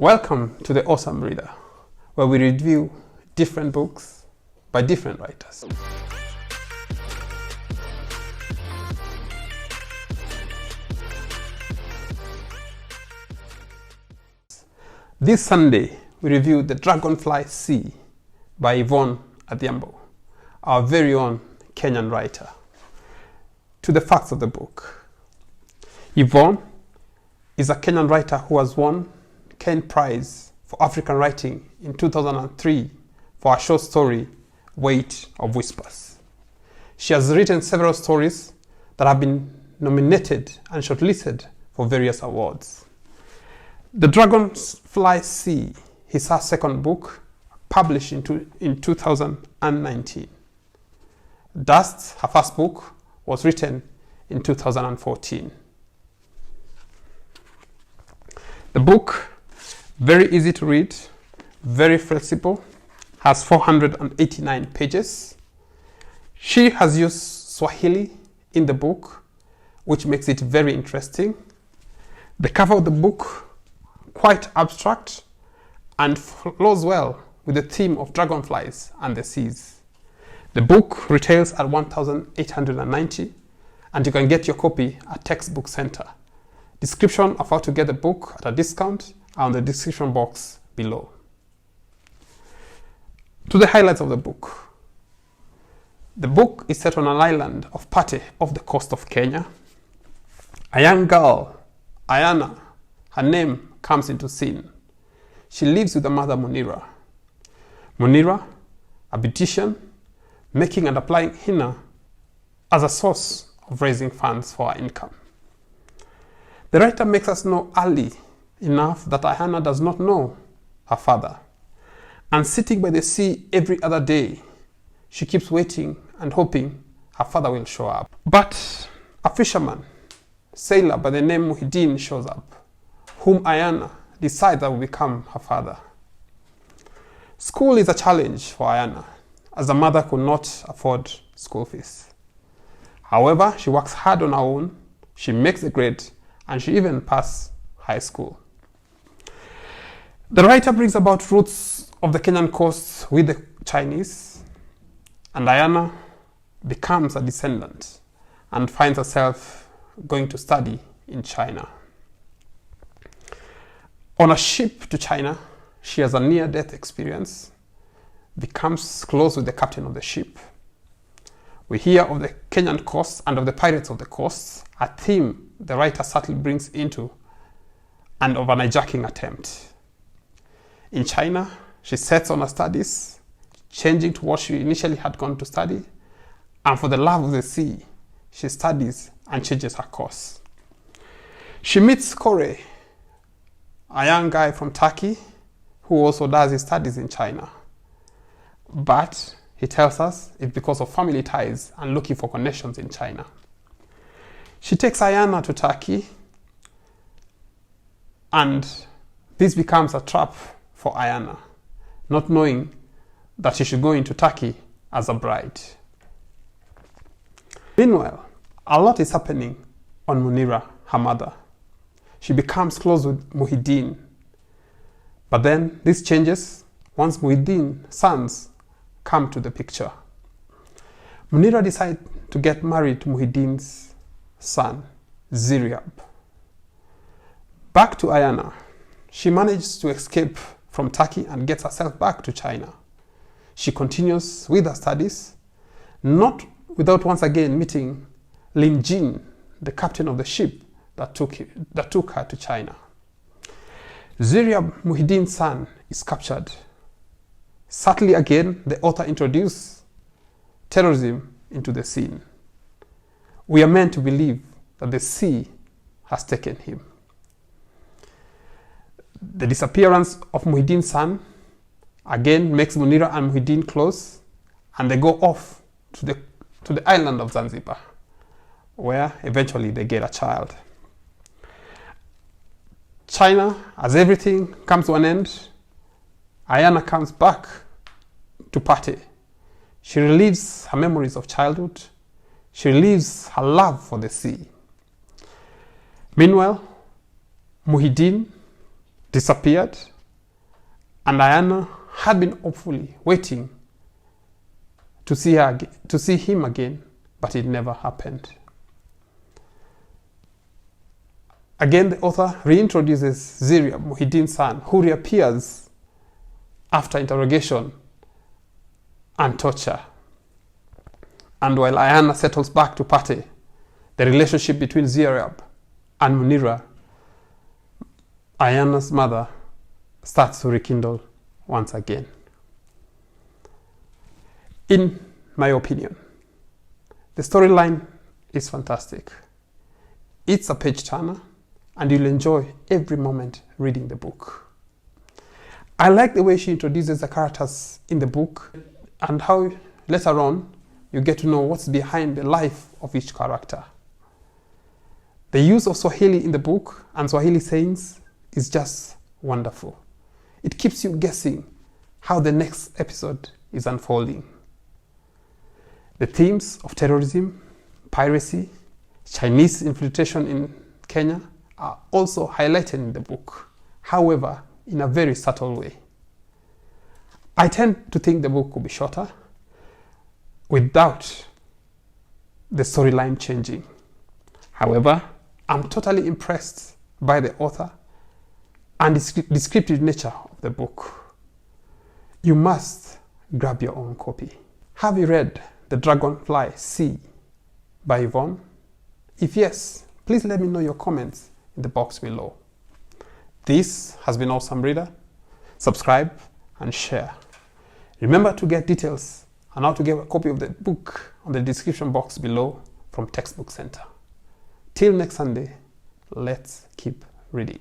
Welcome to The Awesome Reader, where we review different books by different writers. This Sunday, we review The Dragonfly Sea by Yvonne Adhiambo, our very own Kenyan writer. To the facts of the book. Yvonne is a Kenyan writer who has won Ken Prize for African Writing in 2003 for her short story, Weight of Whispers. She has written several stories that have been nominated and shortlisted for various awards. The Dragonfly Sea is her second book, published in 2019. Dust, her first book, was written in 2014. The book, very easy to read, very flexible, has 489 pages. She has used Swahili in the book, which makes it very interesting. The cover of the book, quite abstract and flows well with the theme of dragonflies and the seas. The book retails at 1,890 and you can get your copy at Textbook Center. Description of how to get the book at a discount are on the description box below. To the highlights of the book. The book is set on an island of Pate off the coast of Kenya. A young girl, Ayana, her name comes into scene. She lives with her mother Munira. Munira, a beautician, making and applying henna as a source of raising funds for her income. The writer makes us know early enough that Ayana does not know her father. And sitting by the sea every other day, she keeps waiting and hoping her father will show up. But a fisherman, sailor by the name Muhyiddin shows up, whom Ayana decides that will become her father. School is a challenge for Ayana, as the mother could not afford school fees. However, she works hard on her own, she makes the grade, and she even passed high school. The writer brings about roots of the Kenyan coast with the Chinese, and Ayana becomes a descendant and finds herself going to study in China. On a ship to China, she has a near-death experience, becomes close with the captain of the ship. We hear of the Kenyan coast and of the pirates of the coast, a theme the writer subtly brings into, and of an hijacking attempt. In China, she sets on her studies, changing to what she initially had gone to study, and for the love of the sea, she studies and changes her course. She meets Kore, a young guy from Turkey who also does his studies in China. But he tells us it's because of family ties and looking for connections in China. She takes Ayana to Turkey, and this becomes a trap for Ayana, not knowing that she should go into Turkey as a bride. Meanwhile, a lot is happening on Munira, her mother. She becomes close with Muhyiddin. But then this changes once Muhyiddin's sons come to the picture. Munira decides to get married to Muhyiddin's son, Ziryab. Back to Ayana. She manages to escape from Turkey and gets herself back to China. She continues with her studies, not without once again meeting Lin Jin, the captain of the ship that took her to China. Ziryab, Muhyiddin's son, is captured. Subtly again, the author introduced terrorism into the scene. We are meant to believe that the sea has taken him. The disappearance of Muhyiddin's son again makes Munira and Muhyiddin close, and they go off to the island of Zanzibar, where eventually they get a child. China, as everything comes to an end, Ayana comes back to Pate. She relives her memories of childhood. She relives her love for the sea. Meanwhile, Muhyiddin disappeared, and Ayana had been hopefully waiting to see him again, but it never happened. Again, the author reintroduces Ziria, Muhyiddin's son, who reappears after interrogation and torture. And while Ayana settles back to Pate, the relationship between Ziria and Munira, Ayana's mother, starts to rekindle once again. In my opinion, the storyline is fantastic. It's a page turner, and you'll enjoy every moment reading the book. I like the way she introduces the characters in the book and how later on you get to know what's behind the life of each character. The use of Swahili in the book and Swahili sayings is just wonderful. It keeps you guessing how the next episode is unfolding. The themes of terrorism, piracy, Chinese infiltration in Kenya are also highlighted in the book, however, in a very subtle way. I tend to think the book could be shorter without the storyline changing. However, I'm totally impressed by the author and the descriptive nature of the book. You must grab your own copy. Have you read The Dragonfly Sea by Yvonne? If yes, please let me know your comments in the box below. This has been Awesome Reader. Subscribe and share. Remember to get details on how to get a copy of the book on the description box below from Textbook Center. Till next Sunday, let's keep reading.